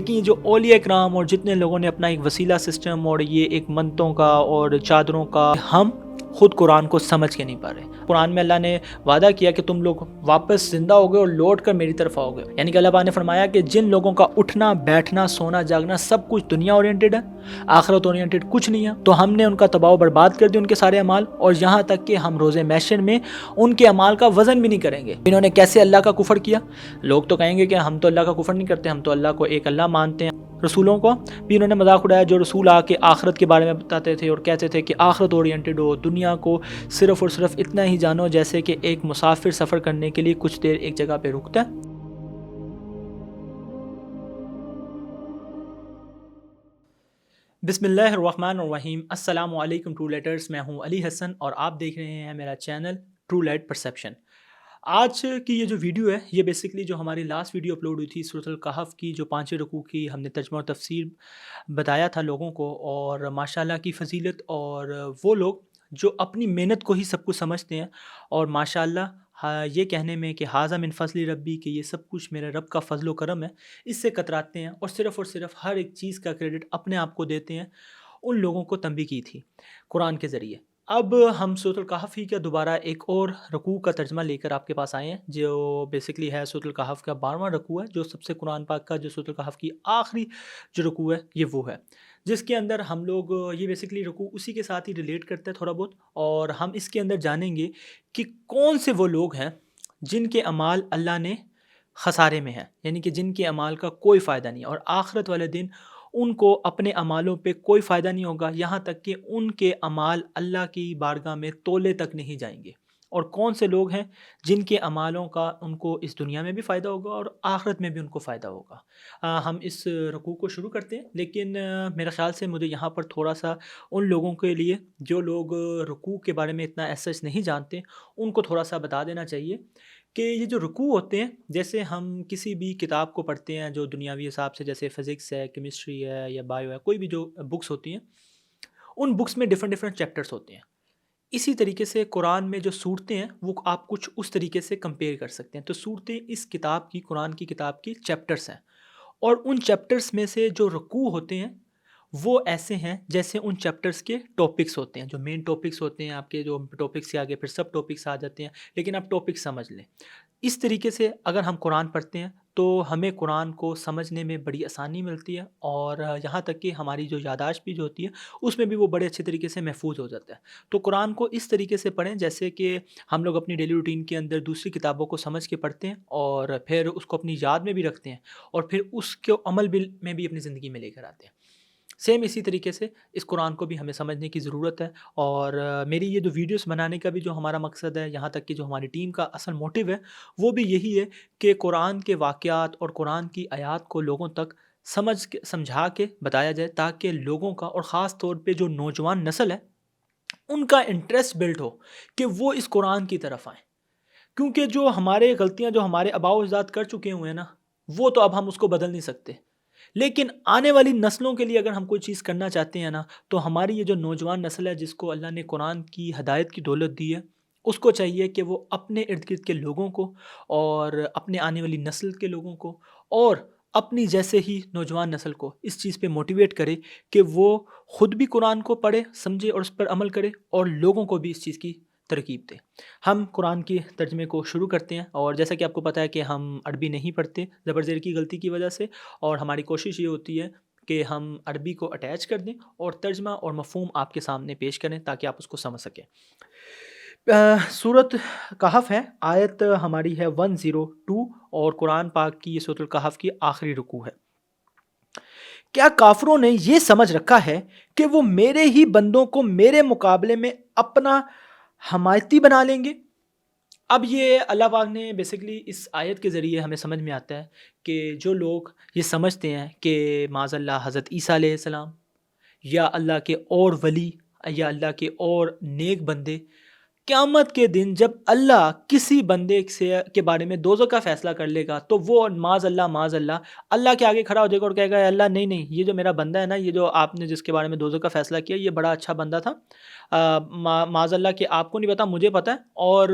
لیکن یہ جو اولیاء کرام اور جتنے لوگوں نے اپنا ایک وسیلہ سسٹم اور یہ ایک منتوں کا اور چادروں کا، ہم خود قرآن کو سمجھ کے نہیں پا رہے۔ قرآن میں اللہ نے وعدہ کیا کہ تم لوگ واپس زندہ ہوگے اور لوٹ کر میری طرف آؤ گے، یعنی کہ اللہ پاک نے فرمایا کہ جن لوگوں کا اٹھنا بیٹھنا سونا جاگنا سب کچھ دنیا اورینٹڈ ہے، آخرت اورینٹڈ کچھ نہیں ہے، تو ہم نے ان کا تباہ و برباد کر دیا، ان کے سارے اعمال، اور یہاں تک کہ ہم روز محشر میں ان کے اعمال کا وزن بھی نہیں کریں گے۔ انہوں نے کیسے اللہ کا کفر کیا؟ لوگ تو کہیں گے کہ ہم تو اللہ کا کفر نہیں کرتے، ہم تو اللہ کو ایک اللہ مانتے ہیں۔ رسولوں کو بھی انہوں نے مذاق اڑایا، جو رسول آ کے آخرت کے بارے میں بتاتے تھے اور کہتے تھے کہ آخرت اورینٹڈ ہو، دنیا کو صرف اور صرف اتنا ہی جانو جیسے کہ ایک مسافر سفر کرنے کے لیے کچھ دیر ایک جگہ پہ رکتا ہے۔ بسم اللہ الرحمن الرحیم۔ السلام علیکم ٹرو لائٹرز، میں ہوں علی حسن اور آپ دیکھ رہے ہیں میرا چینل ٹرو لائٹ پرسیپشن۔ آج کی یہ جو ویڈیو ہے یہ بیسکلی جو ہماری لاسٹ ویڈیو اپلوڈ ہوئی تھی سورۃ الکہف کی، جو 5 رکوع کی ہم نے ترجمہ اور تفسیر بتایا تھا لوگوں کو، اور ماشاءاللہ کی فضیلت، اور وہ لوگ جو اپنی محنت کو ہی سب کچھ سمجھتے ہیں، اور ماشاءاللہ یہ کہنے میں کہ ھذا من فضل ربی، کہ یہ سب کچھ میرے رب کا فضل و کرم ہے، اس سے کتراتے ہیں اور صرف ہر ایک چیز کا کریڈٹ اپنے آپ کو دیتے ہیں، ان لوگوں کو تنبیہ کی تھی قرآن کے ذریعے۔ اب ہم سورۃ الکہف ہی کا دوبارہ ایک اور رکوع کا ترجمہ لے کر آپ کے پاس آئے ہیں، جو بیسکلی ہے سورۃ الکہف کا 12واں رکوع ہے، جو سب سے قرآن پاک کا جو سورۃ الکہف کی آخری جو رکوع ہے یہ وہ ہے، جس کے اندر ہم لوگ یہ بیسکلی رکوع اسی کے ساتھ ہی ریلیٹ کرتے ہیں تھوڑا بہت، اور ہم اس کے اندر جانیں گے کہ کون سے وہ لوگ ہیں جن کے اعمال اللہ نے خسارے میں ہیں، یعنی کہ جن کے اعمال کا کوئی فائدہ نہیں، اور آخرت والے دن ان کو اپنے اعمالوں پہ کوئی فائدہ نہیں ہوگا، یہاں تک کہ ان کے اعمال اللہ کی بارگاہ میں تولے تک نہیں جائیں گے۔ اور کون سے لوگ ہیں جن کے اعمالوں کا ان کو اس دنیا میں بھی فائدہ ہوگا اور آخرت میں بھی ان کو فائدہ ہوگا۔ ہم اس رکوع کو شروع کرتے ہیں، لیکن میرے خیال سے مجھے یہاں پر تھوڑا سا ان لوگوں کے لیے جو لوگ رکوع کے بارے میں اتنا ایسا نہیں جانتے، ان کو تھوڑا سا بتا دینا چاہیے کہ یہ جو رکوع ہوتے ہیں، جیسے ہم کسی بھی کتاب کو پڑھتے ہیں جو دنیاوی حساب سے، جیسے فزکس ہے، کیمسٹری ہے یا بایو ہے، کوئی بھی جو بکس ہوتی ہیں، ان بکس میں ڈیفرنٹ چیپٹرز ہوتے ہیں۔ اسی طریقے سے قرآن میں جو صورتیں ہیں وہ آپ کچھ اس طریقے سے کمپیئر کر سکتے ہیں، تو صورتیں اس کتاب کی، قرآن کی کتاب کی چیپٹرز ہیں، اور ان چیپٹرز میں سے جو رکوع ہوتے ہیں وہ ایسے ہیں جیسے ان چیپٹرز کے ٹاپکس ہوتے ہیں، جو مین ٹاپکس ہوتے ہیں آپ کے، جو ٹاپکس کے آگے پھر سب ٹاپکس آ جاتے ہیں، لیکن آپ ٹاپک سمجھ لیں۔ اس طریقے سے اگر ہم قرآن پڑھتے ہیں تو ہمیں قرآن کو سمجھنے میں بڑی آسانی ملتی ہے، اور یہاں تک کہ ہماری جو یادداشت بھی جو ہوتی ہے اس میں بھی وہ بڑے اچھے طریقے سے محفوظ ہو جاتا ہے۔ تو قرآن کو اس طریقے سے پڑھیں جیسے کہ ہم لوگ اپنی ڈیلی روٹین کے اندر دوسری کتابوں کو سمجھ کے پڑھتے ہیں، اور پھر اس کو اپنی یاد میں بھی رکھتے ہیں، اور پھر اس کے عمل میں بھی اپنی زندگی میں لے کر آتے ہیں۔ سیم اسی طریقے سے اس قرآن کو بھی ہمیں سمجھنے کی ضرورت ہے، اور میری یہ جو ویڈیوز بنانے کا بھی جو ہمارا مقصد ہے، یہاں تک کہ جو ہماری ٹیم کا اصل موٹیو ہے وہ بھی یہی ہے کہ قرآن کے واقعات اور قرآن کی آیات کو لوگوں تک سمجھا کے بتایا جائے، تاکہ لوگوں کا، اور خاص طور پہ جو نوجوان نسل ہے، ان کا انٹرسٹ بلڈ ہو کہ وہ اس قرآن کی طرف آئیں، کیونکہ جو ہمارے غلطیاں جو ہمارے آباء و اجداد کر چکے ہوئے ہیں نا، وہ تو اب ہم اس کو بدل نہیں سکتے، لیکن آنے والی نسلوں کے لیے اگر ہم کوئی چیز کرنا چاہتے ہیں نا، تو ہماری یہ جو نوجوان نسل ہے جس کو اللہ نے قرآن کی ہدایت کی دولت دی ہے، اس کو چاہیے کہ وہ اپنے ارد گرد کے لوگوں کو، اور اپنے آنے والی نسل کے لوگوں کو، اور اپنی جیسے ہی نوجوان نسل کو اس چیز پہ موٹیویٹ کرے کہ وہ خود بھی قرآن کو پڑھے، سمجھے اور اس پر عمل کرے، اور لوگوں کو بھی اس چیز کی ترغیب دے۔ ہم قرآن کی ترجمے کو شروع کرتے ہیں، اور جیسا کہ آپ کو پتہ ہے کہ ہم عربی نہیں پڑھتے زبر زیر کی غلطی کی وجہ سے، اور ہماری کوشش یہ ہوتی ہے کہ ہم عربی کو اٹیچ کر دیں اور ترجمہ اور مفہوم آپ کے سامنے پیش کریں تاکہ آپ اس کو سمجھ سکیں۔ سورۃ کہف ہے، آیت ہماری ہے 102، اور قرآن پاک کی یہ سورۃ الکہف کی آخری رکوع ہے۔ کیا کافروں نے یہ سمجھ رکھا ہے کہ وہ میرے ہی بندوں کو میرے مقابلے میں اپنا حمایتی بنا لیں گے؟ اب یہ اللہ پاک نے بیسکلی اس آیت کے ذریعے ہمیں سمجھ میں آتا ہے کہ جو لوگ یہ سمجھتے ہیں کہ معاذ اللہ حضرت عیسیٰ علیہ السلام یا اللہ کے اور ولی یا اللہ کے اور نیک بندے، قیامت کے دن جب اللہ کسی بندے کے بارے میں دوزخ کا فیصلہ کر لے گا، تو وہ معاذ اللہ اللہ کے آگے کھڑا ہو جائے گا اور کہے گا اللہ نہیں، یہ جو میرا بندہ ہے نا، یہ جو آپ نے جس کے بارے میں دوزخ کا فیصلہ کیا، یہ بڑا اچھا بندہ تھا، معاذ اللہ کہ آپ کو نہیں پتا، مجھے پتا ہے، اور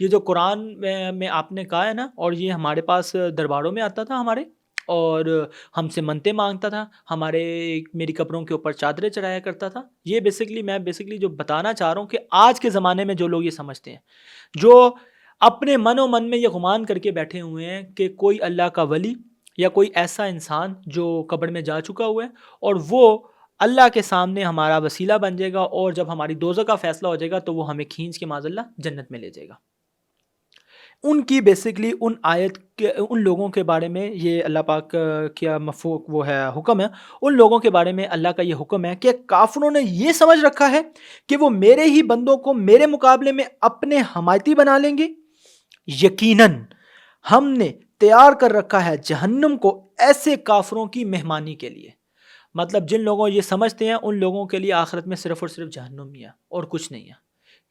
یہ جو قرآن میں آپ نے کہا ہے نا، اور یہ ہمارے پاس درباروں میں آتا تھا ہمارے، اور ہم سے منتیں مانگتا تھا، میری قبروں کے اوپر چادریں چڑھایا کرتا تھا۔ یہ میں بیسکلی جو بتانا چاہ رہا ہوں کہ آج کے زمانے میں جو لوگ یہ سمجھتے ہیں، جو اپنے من و من میں یہ گمان کر کے بیٹھے ہوئے ہیں کہ کوئی اللہ کا ولی یا کوئی ایسا انسان جو قبر میں جا چکا ہوا ہے اور وہ اللہ کے سامنے ہمارا وسیلہ بن جائے گا، اور جب ہماری دوزخ کا فیصلہ ہو جائے گا تو وہ ہمیں کھینچ کے معاذ اللہ جنت میں لے جائے گا۔ ان کی بیسکلی ان لوگوں کے بارے میں یہ اللہ پاک کیا وہ ہے حکم ہے، ان لوگوں کے بارے میں اللہ کا یہ حکم ہے کہ کافروں نے یہ سمجھ رکھا ہے کہ وہ میرے ہی بندوں کو میرے مقابلے میں اپنے حمایتی بنا لیں گے۔ یقیناً ہم نے تیار کر رکھا ہے جہنم کو ایسے کافروں کی مہمانی کے لیے۔ مطلب جن لوگوں یہ سمجھتے ہیں ان لوگوں کے لیے آخرت میں صرف اور صرف جہنم ہی ہے اور کچھ نہیں ہے۔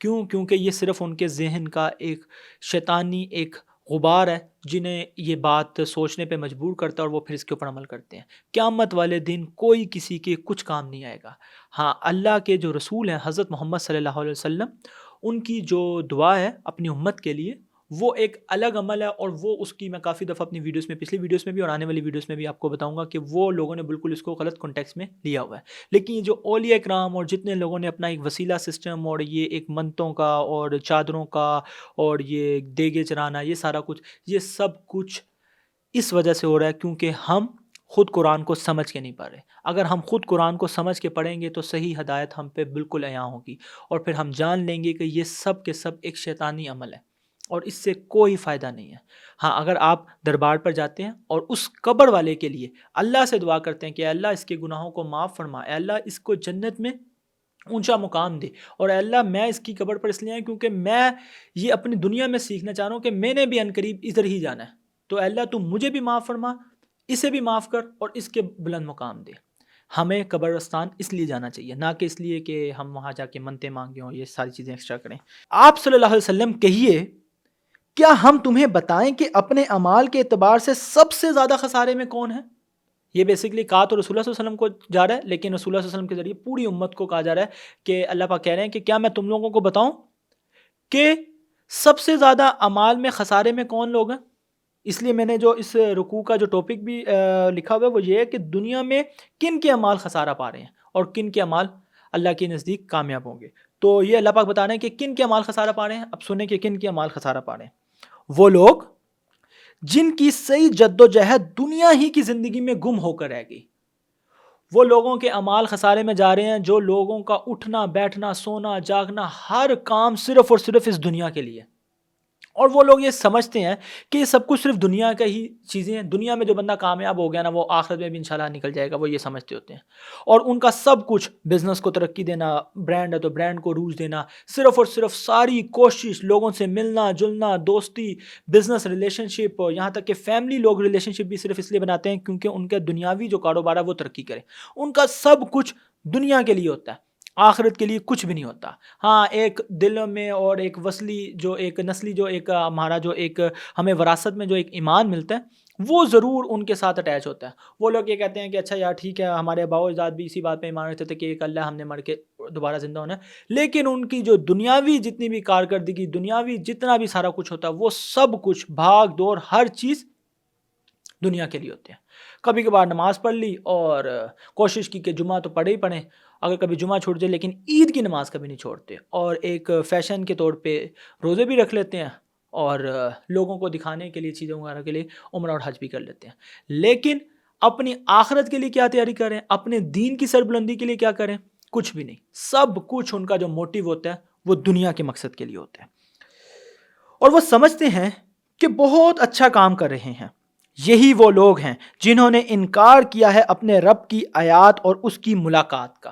کیونکہ یہ صرف ان کے ذہن کا ایک شیطانی ایک غبار ہے جنہیں یہ بات سوچنے پہ مجبور کرتا ہے اور وہ پھر اس کے اوپر عمل کرتے ہیں۔ قیامت والے دن کوئی کسی کے کچھ کام نہیں آئے گا۔ ہاں، اللہ کے جو رسول ہیں حضرت محمد صلی اللہ علیہ وسلم، ان کی جو دعا ہے اپنی امت کے لیے وہ ایک الگ عمل ہے، اور وہ اس کی میں کافی دفعہ اپنی ویڈیوز میں، پچھلی ویڈیوز میں بھی اور آنے والی ویڈیوز میں بھی آپ کو بتاؤں گا کہ وہ لوگوں نے بالکل اس کو غلط کانٹیکس میں لیا ہوا ہے۔ لیکن یہ جو اولیاء کرام اور جتنے لوگوں نے اپنا ایک وسیلہ سسٹم اور یہ ایک منتوں کا اور چادروں کا اور یہ دیگے چرانا، یہ سارا کچھ، یہ سب کچھ اس وجہ سے ہو رہا ہے کیونکہ ہم خود قرآن کو سمجھ کے نہیں پڑھ رہے۔ اگر ہم خود قرآن کو سمجھ کے پڑھیں گے تو صحیح ہدایت ہم پہ بالکل عیاں ہوگی، اور پھر ہم جان لیں گے کہ یہ سب کے سب ایک شیطانی عمل ہے اور اس سے کوئی فائدہ نہیں ہے۔ ہاں، اگر آپ دربار پر جاتے ہیں اور اس قبر والے کے لیے اللہ سے دعا کرتے ہیں کہ اے اللہ اس کے گناہوں کو معاف فرما، اے اللہ اس کو جنت میں اونچا مقام دے، اور اے اللہ میں اس کی قبر پر اس لیے آیا کیونکہ میں یہ اپنی دنیا میں سیکھنا چاہ رہا ہوں کہ میں نے بھی عنقریب ادھر ہی جانا ہے، تو اے اللہ تو مجھے بھی معاف فرما، اسے بھی معاف کر اور اس کے بلند مقام دے۔ ہمیں قبرستان اس لیے جانا چاہیے، نہ کہ اس لیے کہ ہم وہاں جا کے منتیں مانگیں اور یہ ساری چیزیں ایکسٹرا کریں۔ آپ صلی اللہ علیہ وسلم کہیے، کیا ہم تمہیں بتائیں کہ اپنے اعمال کے اعتبار سے سب سے زیادہ خسارے میں کون ہے؟ یہ بیسکلی کہا تو رسول اللہ صلی اللہ علیہ وسلم کو جا رہا ہے، لیکن رسول اللہ صلی اللہ علیہ وسلم کے ذریعے پوری امت کو کہا جا رہا ہے کہ اللہ پاک کہہ رہے ہیں کہ کیا میں تم لوگوں کو بتاؤں کہ سب سے زیادہ اعمال میں خسارے میں کون لوگ ہیں؟ اس لیے میں نے جو اس رکوع کا جو ٹاپک بھی لکھا ہوا ہے وہ یہ ہے کہ دنیا میں کن کے اعمال خسارہ پا رہے ہیں اور کن کے اعمال اللہ کے نزدیک کامیاب ہوں گے۔ تو یہ اللہ پاک بتا رہے ہیں کہ کن کے اعمال خسارہ پا رہے ہیں۔ اب سنیں کہ کن کے اعمال خسارہ پا رہے ہیں۔ وہ لوگ جن کی صحیح جد و جہد دنیا ہی کی زندگی میں گم ہو کر رہ گئی۔ وہ لوگوں کے اعمال خسارے میں جا رہے ہیں جو لوگوں کا اٹھنا بیٹھنا سونا جاگنا ہر کام صرف اور صرف اس دنیا کے لیے، اور وہ لوگ یہ سمجھتے ہیں کہ یہ سب کچھ صرف دنیا کا ہی چیزیں ہیں، دنیا میں جو بندہ کامیاب ہو گیا نا وہ آخرت میں بھی انشاءاللہ نکل جائے گا، وہ یہ سمجھتے ہوتے ہیں۔ اور ان کا سب کچھ بزنس کو ترقی دینا، برانڈ ہے تو برانڈ کو روج دینا، صرف اور صرف ساری کوشش لوگوں سے ملنا جلنا، دوستی، بزنس ریلیشن شپ، یہاں تک کہ فیملی لوگ ریلیشن شپ بھی صرف اس لیے بناتے ہیں کیونکہ ان کا دنیاوی جو کاروبار ہے وہ ترقی کرے۔ ان کا سب کچھ دنیا کے لیے ہوتا ہے، آخرت کے لیے کچھ بھی نہیں ہوتا۔ ہاں، ایک دل میں اور ایک نسلی جو ایک ہمارا جو ایک ہمیں وراثت میں جو ایک ایمان ملتا ہے وہ ضرور ان کے ساتھ اٹیچ ہوتا ہے۔ وہ لوگ یہ کہتے ہیں کہ اچھا یار ٹھیک ہے، ہمارے آباء و اجداد بھی اسی بات پہ ایمان رکھتے تھے کہ ایک اللہ ہم نے مر کے دوبارہ زندہ ہونا ہے، لیکن ان کی جو دنیاوی جتنی بھی کارکردگی، دنیاوی جتنا بھی سارا کچھ ہوتا ہے وہ سب کچھ بھاگ دوڑ ہر چیز دنیا کے لیے ہوتے ہیں۔ کبھی کبھار نماز پڑھ لی اور کوشش کی کہ جمعہ تو پڑھے ہی پڑھیں، اگر کبھی جمعہ چھوٹ جائے، لیکن عید کی نماز کبھی نہیں چھوڑتے، اور ایک فیشن کے طور پہ روزے بھی رکھ لیتے ہیں اور لوگوں کو دکھانے کے لیے چیزوں وغیرہ کے لیے عمرہ اور حج بھی کر لیتے ہیں۔ لیکن اپنی آخرت کے لیے کیا تیاری کریں، اپنے دین کی سربلندی کے لیے کیا کریں؟ کچھ بھی نہیں۔ سب کچھ ان کا جو موٹیو ہوتا ہے وہ دنیا کے مقصد کے لیے ہوتا ہے، اور وہ سمجھتے ہیں کہ بہت اچھا کام کر رہے ہیں۔ یہی وہ لوگ ہیں جنہوں نے انکار کیا ہے اپنے رب کی آیات اور اس کی ملاقات کا۔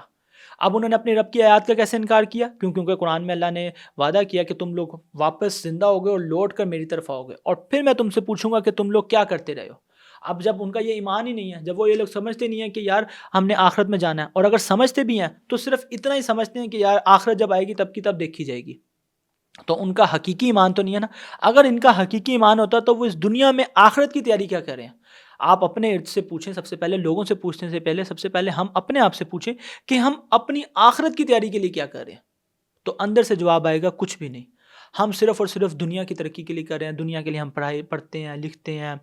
اب انہوں نے اپنے رب کی آیات کا کیسے انکار کیا؟ کیونکہ قرآن میں اللہ نے وعدہ کیا کہ تم لوگ واپس زندہ ہوگے اور لوٹ کر میری طرف آؤ گے، اور پھر میں تم سے پوچھوں گا کہ تم لوگ کیا کرتے رہے ہو۔ اب جب ان کا یہ ایمان ہی نہیں ہے، جب وہ یہ لوگ سمجھتے نہیں ہیں کہ یار ہم نے آخرت میں جانا ہے، اور اگر سمجھتے بھی ہیں تو صرف اتنا ہی سمجھتے ہیں کہ یار آخرت جب آئے گی تب کی تب دیکھی جائے گی، تو ان کا حقیقی ایمان تو نہیں ہے نا۔ اگر ان کا حقیقی ایمان ہوتا تو وہ اس دنیا میں آخرت کی تیاری کیا کریں؟ آپ اپنے ارد سے پوچھیں، سب سے پہلے لوگوں سے پوچھنے سے پہلے سب سے پہلے ہم اپنے آپ سے پوچھیں کہ ہم اپنی آخرت کی تیاری کے لیے کیا کر رہے ہیں، تو اندر سے جواب آئے گا کچھ بھی نہیں۔ ہم صرف اور صرف دنیا کی ترقی کے لیے کر رہے ہیں، دنیا کے لیے ہم پڑھتے ہیں، لکھتے ہیں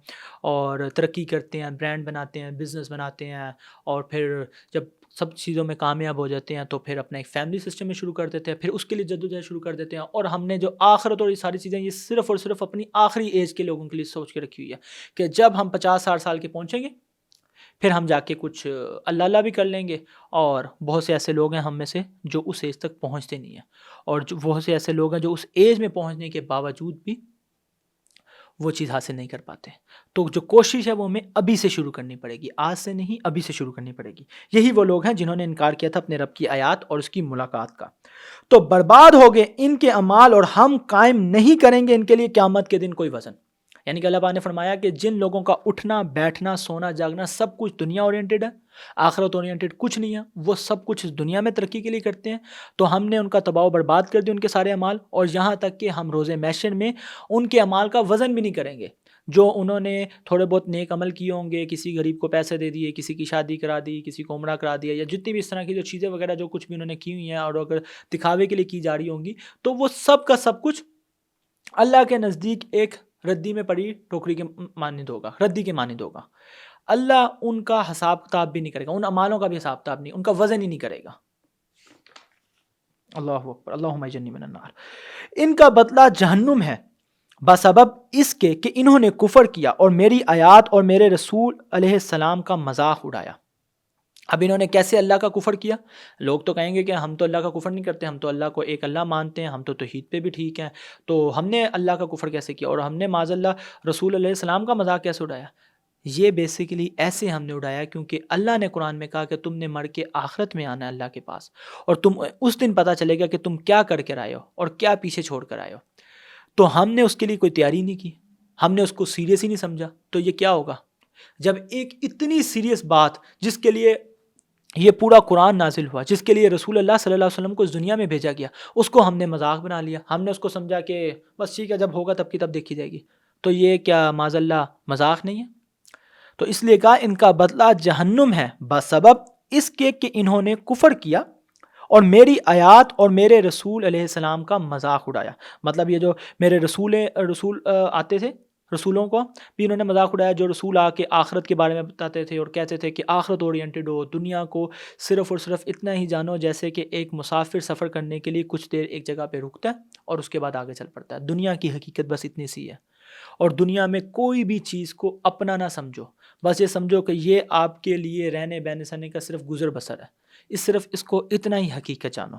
اور ترقی کرتے ہیں، برانڈ بناتے ہیں، بزنس بناتے ہیں، اور پھر جب سب چیزوں میں کامیاب ہو جاتے ہیں تو پھر اپنا ایک فیملی سسٹم میں شروع کر دیتے ہیں، پھر اس کے لیے جدوجہد شروع کر دیتے ہیں، اور ہم نے جو آخرت اور یہ ساری چیزیں یہ صرف اور صرف اپنی آخری ایج کے لوگوں کے لیے سوچ کے رکھی ہوئی ہے کہ جب ہم 50-60 سال کے پہنچیں گے پھر ہم جا کے کچھ اللہ اللہ بھی کر لیں گے، اور بہت سے ایسے لوگ ہیں ہم میں سے جو اس ایج تک پہنچتے نہیں ہیں، اور جو بہت سے ایسے لوگ ہیں جو اس ایج میں پہنچنے کے باوجود بھی وہ چیز حاصل نہیں کر پاتے۔ تو جو کوشش ہے وہ ہمیں ابھی سے شروع کرنی پڑے گی، آج سے نہیں، ابھی سے شروع کرنی پڑے گی۔ یہی وہ لوگ ہیں جنہوں نے انکار کیا تھا اپنے رب کی آیات اور اس کی ملاقات کا۔ تو برباد ہو گئے ان کے اعمال اور ہم قائم نہیں کریں گے ان کے لیے قیامت کے دن کوئی وزن۔ یعنی کہ اللہ پاک نے فرمایا کہ جن لوگوں کا اٹھنا بیٹھنا سونا جاگنا سب کچھ دنیا اورینٹڈ ہے، آخرت اورینٹڈ کچھ نہیں ہے، وہ سب کچھ اس دنیا میں ترقی کے لیے کرتے ہیں، تو ہم نے ان کا تباہ و برباد کر دیا ان کے سارے اعمال، اور یہاں تک کہ ہم روز محشر میں ان کے اعمال کا وزن بھی نہیں کریں گے۔ جو انہوں نے تھوڑے بہت نیک عمل کیے ہوں گے، کسی غریب کو پیسے دے دیے، کسی کی شادی کرا دی، کسی کو عمرہ کرا دیا، یا جتنی بھی اس طرح کی جو چیزیں وغیرہ جو کچھ بھی انہوں نے کی ہوئی ہیں اور اگر دکھاوے کے لیے کی جا رہی ہوں گی، تو وہ سب کا سب کچھ اللہ کے نزدیک ایک ردی میں پڑی ٹوکری کے مانند ہوگا، ردی کے مانند ہوگا۔ اللہ ان کا حساب کتاب بھی نہیں کرے گا، ان اعمالوں کا بھی حساب کتاب نہیں، ان کا وزن ہی نہیں کرے گا۔ اللہ اکبر، اللہم اجرنی من النار۔ ان کا بدلہ جہنم ہے بسبب اس کے کہ انہوں نے کفر کیا اور میری آیات اور میرے رسول علیہ السلام کا مذاق اڑایا۔ اب انہوں نے کیسے اللہ کا کفر کیا؟ لوگ تو کہیں گے کہ ہم تو اللہ کا کفر نہیں کرتے، ہم تو اللہ کو ایک اللہ مانتے ہیں، ہم تو توحید پہ بھی ٹھیک ہیں، تو ہم نے اللہ کا کفر کیسے کیا، اور ہم نے معاذ اللہ رسول علیہ السلام کا مذاق کیسے اڑایا؟ یہ بیسیکلی ایسے ہم نے اڑایا کیونکہ اللہ نے قرآن میں کہا کہ تم نے مر کے آخرت میں آنا ہے اللہ کے پاس، اور تم اس دن پتہ چلے گا کہ تم کیا کر کے آئے ہو اور کیا پیچھے چھوڑ کر آئے ہو۔ تو ہم نے اس کے لیے کوئی تیاری نہیں کی، ہم نے اس کو سیریس ہی نہیں سمجھا، تو یہ کیا ہوگا جب ایک اتنی سیریس بات جس کے لیے یہ پورا قرآن نازل ہوا، جس کے لیے رسول اللہ صلی اللہ علیہ وسلم کو اس دنیا میں بھیجا گیا، اس کو ہم نے مذاق بنا لیا، ہم نے اس کو سمجھا کہ بس ٹھیک ہے جب ہوگا تب کی تب دیکھی جائے گی، تو یہ کیا معاذ اللہ مذاق نہیں ہے؟ تو اس لیے کہا ان کا بدلہ جہنم ہے بسبب اس کے کہ انہوں نے کفر کیا اور میری آیات اور میرے رسول علیہ السلام کا مذاق اڑایا۔ مطلب یہ جو میرے رسول آتے تھے، رسولوں کو بھی انہوں نے مذاق اڑایا، جو رسول آ کے آخرت کے بارے میں بتاتے تھے اور کہتے تھے کہ آخرت اورینٹڈ ہو، دنیا کو صرف اور صرف اتنا ہی جانو جیسے کہ ایک مسافر سفر کرنے کے لیے کچھ دیر ایک جگہ پہ رکتا ہے اور اس کے بعد آگے چل پڑتا ہے۔ دنیا کی حقیقت بس اتنی سی ہے، اور دنیا میں کوئی بھی چیز کو اپنا نہ سمجھو، بس یہ سمجھو کہ یہ آپ کے لیے رہنے بہنے سہنے کا صرف گزر بسر ہے، صرف اس کو اتنا ہی حقیقت جانو۔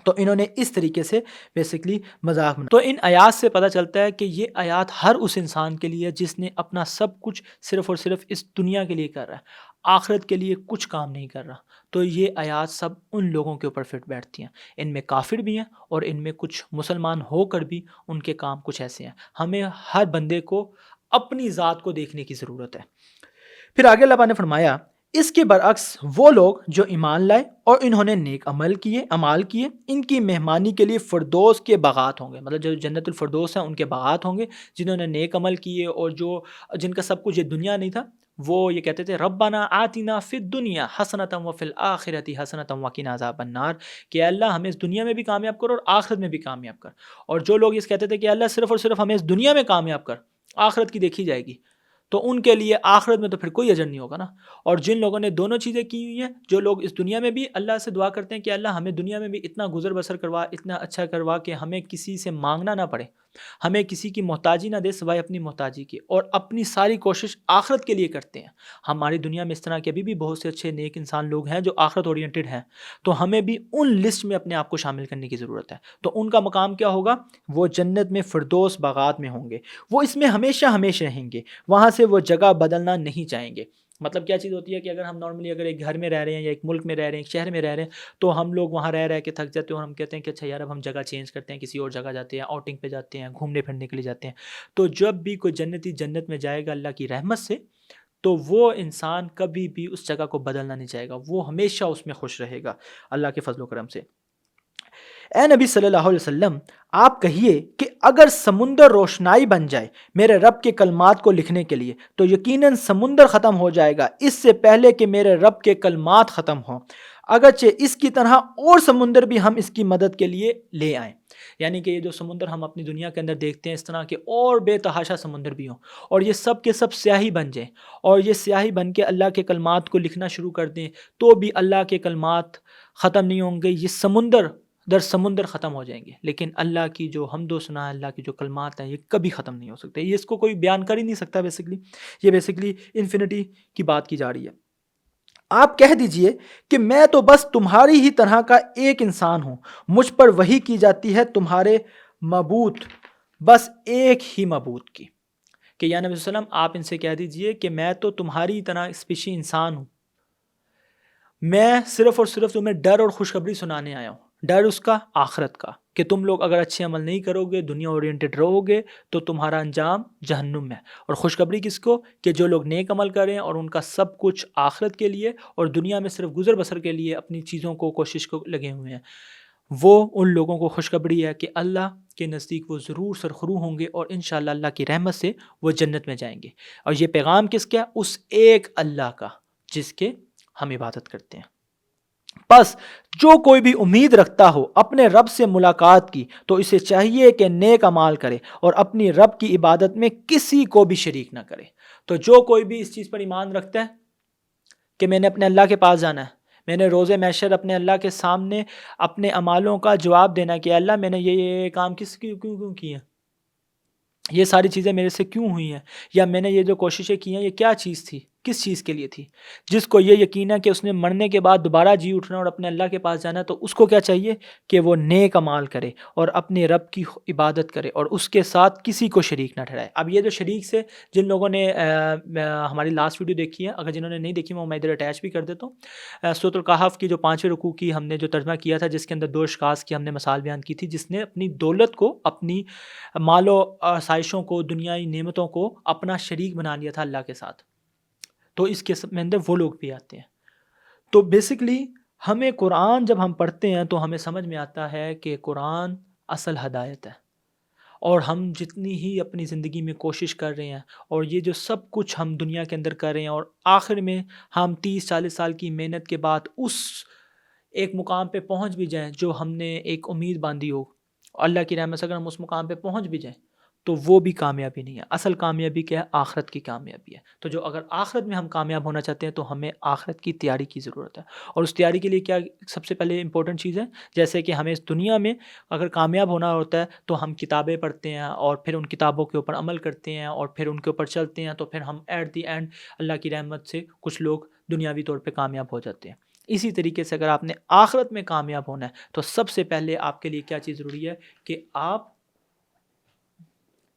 تو انہوں نے اس طریقے سے بیسیکلی مذاق بنا۔ تو ان آیات سے پتہ چلتا ہے کہ یہ آیات ہر اس انسان کے لیے جس نے اپنا سب کچھ صرف اور صرف اس دنیا کے لیے کر رہا ہے، آخرت کے لیے کچھ کام نہیں کر رہا، تو یہ آیات سب ان لوگوں کے اوپر فٹ بیٹھتی ہیں۔ ان میں کافر بھی ہیں اور ان میں کچھ مسلمان ہو کر بھی ان کے کام کچھ ایسے ہیں۔ ہمیں ہر بندے کو اپنی ذات کو دیکھنے کی ضرورت ہے۔ پھر آگے اللہ نے فرمایا اس کے برعکس وہ لوگ جو ایمان لائے اور انہوں نے نیک اعمال کیے ان کی مہمانی کے لیے فردوس کے باغات ہوں گے۔ مطلب جو جنت الفردوس ہیں ان کے باغات ہوں گے، جنہوں نے نیک عمل کیے اور جن کا سب کچھ یہ دنیا نہیں تھا، وہ یہ کہتے تھے ربنا آتنا فی الدنیا حسنۃ وفی الآخرۃ حسنۃ وقنا عذاب النار، کہ اللہ ہمیں اس دنیا میں بھی کامیاب کر اور آخرت میں بھی کامیاب کر۔ اور جو لوگ اس کہتے تھے کہ اللہ صرف اور صرف ہمیں اس دنیا میں کامیاب کر، آخرت کی دیکھی جائے گی، تو ان کے لیے آخرت میں تو پھر کوئی اجر نہیں ہوگا نا۔ اور جن لوگوں نے دونوں چیزیں کی ہوئی ہیں، جو لوگ اس دنیا میں بھی اللہ سے دعا کرتے ہیں کہ اللہ ہمیں دنیا میں بھی اتنا گزر بسر کروا، اتنا اچھا کروا کہ ہمیں کسی سے مانگنا نہ پڑے، ہمیں کسی کی محتاجی نہ دے سوائے اپنی محتاجی کی، اور اپنی ساری کوشش آخرت کے لیے کرتے ہیں۔ ہماری دنیا میں اس طرح کے ابھی بھی بہت سے اچھے نیک انسان لوگ ہیں جو آخرت اورینٹڈ ہیں، تو ہمیں بھی ان لسٹ میں اپنے آپ کو شامل کرنے کی ضرورت ہے۔ تو ان کا مقام کیا ہوگا؟ وہ جنت میں فردوس باغات میں ہوں گے، وہ اس میں ہمیشہ ہمیشہ رہیں گے، وہاں سے وہ جگہ بدلنا نہیں چاہیں گے۔ مطلب کیا چیز ہوتی ہے کہ اگر ہم نارملی اگر ایک گھر میں رہ رہے ہیں یا ایک ملک میں رہ رہے ہیں، ایک شہر میں رہ رہے ہیں، تو ہم لوگ وہاں رہ کے تھک جاتے ہیں اور ہم کہتے ہیں کہ اچھا یار اب ہم جگہ چینج کرتے ہیں، کسی اور جگہ جاتے ہیں، آؤٹنگ پہ جاتے ہیں، گھومنے پھرنے کے لیے جاتے ہیں۔ تو جب بھی کوئی جنتی جنت میں جائے گا اللہ کی رحمت سے، تو وہ انسان کبھی بھی اس جگہ کو بدلنا نہیں چاہے گا، وہ ہمیشہ اس میں خوش رہے گا اللہ کے فضل و کرم سے۔ اے نبی صلی اللہ علیہ وسلم، آپ کہیے کہ اگر سمندر روشنائی بن جائے میرے رب کے کلمات کو لکھنے کے لیے تو یقیناً سمندر ختم ہو جائے گا اس سے پہلے کہ میرے رب کے کلمات ختم ہوں، اگرچہ اس کی طرح اور سمندر بھی ہم اس کی مدد کے لیے لے آئیں۔ یعنی کہ یہ جو سمندر ہم اپنی دنیا کے اندر دیکھتے ہیں، اس طرح کے اور بے تحاشا سمندر بھی ہوں، اور یہ سب کے سب سیاہی بن جائیں، اور یہ سیاہی بن کے اللہ کے کلمات کو لکھنا شروع کر دیں، تو بھی اللہ کے کلمات ختم نہیں ہوں گے، یہ سمندر در سمندر ختم ہو جائیں گے، لیکن اللہ کی جو حمد و ثنا، اللہ کی جو کلمات ہیں، یہ کبھی ختم نہیں ہو سکتے۔ یہ اس کو کوئی بیان کر ہی نہیں سکتا بیسیکلی، یہ بیسیکلی انفینٹی کی بات کی جا رہی ہے۔ آپ کہہ دیجئے کہ میں تو بس تمہاری ہی طرح کا ایک انسان ہوں، مجھ پر وحی کی جاتی ہے تمہارے معبود بس ایک ہی معبود کی، کہ یا نبی صلی اللہ علیہ وسلم آپ ان سے کہہ دیجئے کہ میں تو تمہاری طرح اسپیشی انسان ہوں، میں صرف اور صرف تمہیں ڈر اور خوشخبری سنانے آیا ہوں۔ ڈر اس کا آخرت کا، کہ تم لوگ اگر اچھے عمل نہیں کرو گے، دنیا اورینٹڈ رہو گے، تو تمہارا انجام جہنم ہے۔ اور خوشخبری کس کو؟ کہ جو لوگ نیک عمل کریں اور ان کا سب کچھ آخرت کے لیے اور دنیا میں صرف گزر بسر کے لیے اپنی چیزوں کو کوشش کو لگے ہوئے ہیں، وہ ان لوگوں کو خوشخبری ہے کہ اللہ کے نزدیک وہ ضرور سرخرو ہوں گے، اور انشاءاللہ اللہ کی رحمت سے وہ جنت میں جائیں گے۔ اور یہ پیغام کس کا؟ اس ایک اللہ کا جس کے ہم عبادت کرتے ہیں۔ بس جو کوئی بھی امید رکھتا ہو اپنے رب سے ملاقات کی تو اسے چاہیے کہ نیک اعمال کرے اور اپنی رب کی عبادت میں کسی کو بھی شریک نہ کرے۔ تو جو کوئی بھی اس چیز پر ایمان رکھتا ہے کہ میں نے اپنے اللہ کے پاس جانا ہے، میں نے روز محشر اپنے اللہ کے سامنے اپنے اعمالوں کا جواب دینا کہ اللہ میں نے یہ کام کیوں کیے ہیں، یہ ساری چیزیں میرے سے کیوں ہوئی ہیں، یا میں نے یہ جو کوششیں کی ہیں یہ کیا چیز تھی، کس چیز کے لیے تھی۔ جس کو یہ یقین ہے کہ اس نے مرنے کے بعد دوبارہ جی اٹھنا اور اپنے اللہ کے پاس جانا، تو اس کو کیا چاہیے کہ وہ نیک اعمال کرے اور اپنے رب کی عبادت کرے اور اس کے ساتھ کسی کو شریک نہ ٹھہرائے۔ اب یہ جو شریک سے جن لوگوں نے ہماری لاسٹ ویڈیو دیکھی ہے، اگر جنہوں نے نہیں دیکھی میں ادھر اٹیچ بھی کر دیتا ہوں، سورۃ الکہف کی جو 5ویں رکوع کی ہم نے جو ترجمہ کیا تھا، جس کے اندر 2 اشخاص کی ہم نے مثال بیان کی تھی، جس نے اپنی دولت کو، اپنی مال و آسائشوں کو، دنیائی نعمتوں کو اپنا شریک بنا لیا تھا اللہ کے ساتھ۔ تو اس کے میں اندر وہ لوگ بھی آتے ہیں۔ تو بیسیکلی ہمیں قرآن جب ہم پڑھتے ہیں تو ہمیں سمجھ میں آتا ہے کہ قرآن اصل ہدایت ہے، اور ہم جتنی ہی اپنی زندگی میں کوشش کر رہے ہیں اور یہ جو سب کچھ ہم دنیا کے اندر کر رہے ہیں، اور آخر میں ہم 30-40 سال کی محنت کے بعد اس ایک مقام پہ پہنچ بھی جائیں جو ہم نے ایک امید باندھی ہو، اللہ کی رحمت سے اگر ہم اس مقام پہ پہنچ بھی جائیں تو وہ بھی کامیابی نہیں ہے۔ اصل کامیابی کیا ہے؟ آخرت کی کامیابی ہے۔ تو جو اگر آخرت میں ہم کامیاب ہونا چاہتے ہیں تو ہمیں آخرت کی تیاری کی ضرورت ہے، اور اس تیاری کے لیے کیا سب سے پہلے امپورٹنٹ چیز ہے، جیسے کہ ہمیں اس دنیا میں اگر کامیاب ہونا ہوتا ہے تو ہم کتابیں پڑھتے ہیں اور پھر ان کتابوں کے اوپر عمل کرتے ہیں اور پھر ان کے اوپر چلتے ہیں، تو پھر ہم ایٹ دی اینڈ اللہ کی رحمت سے کچھ لوگ دنیاوی طور پہ کامیاب ہو جاتے ہیں۔ اسی طریقے سے اگر آپ نے آخرت میں کامیاب ہونا ہے تو سب سے پہلے آپ کے لیے کیا چیز ضروری ہے کہ آپ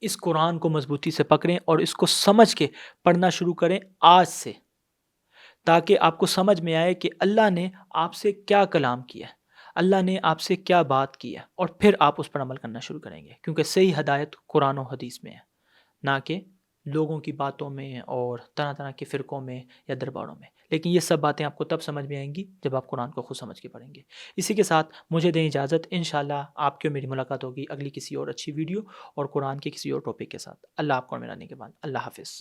اس قرآن کو مضبوطی سے پکڑیں اور اس کو سمجھ کے پڑھنا شروع کریں آج سے، تاکہ آپ کو سمجھ میں آئے کہ اللہ نے آپ سے کیا کلام کیا ہے، اللہ نے آپ سے کیا بات کی ہے، اور پھر آپ اس پر عمل کرنا شروع کریں گے، کیونکہ صحیح ہدایت قرآن و حدیث میں ہے، نہ کہ لوگوں کی باتوں میں اور طرح طرح کے فرقوں میں یا درباروں میں۔ لیکن یہ سب باتیں آپ کو تب سمجھ میں آئیں گی جب آپ قرآن کو خود سمجھ کے پڑھیں گے۔ اسی کے ساتھ مجھے دیں اجازت، انشاءاللہ آپ کی اور میری ملاقات ہوگی اگلی کسی اور اچھی ویڈیو اور قرآن کے کسی اور ٹاپک کے ساتھ۔ اللہ آپ کو اور میرا نگہبان۔ اللہ حافظ۔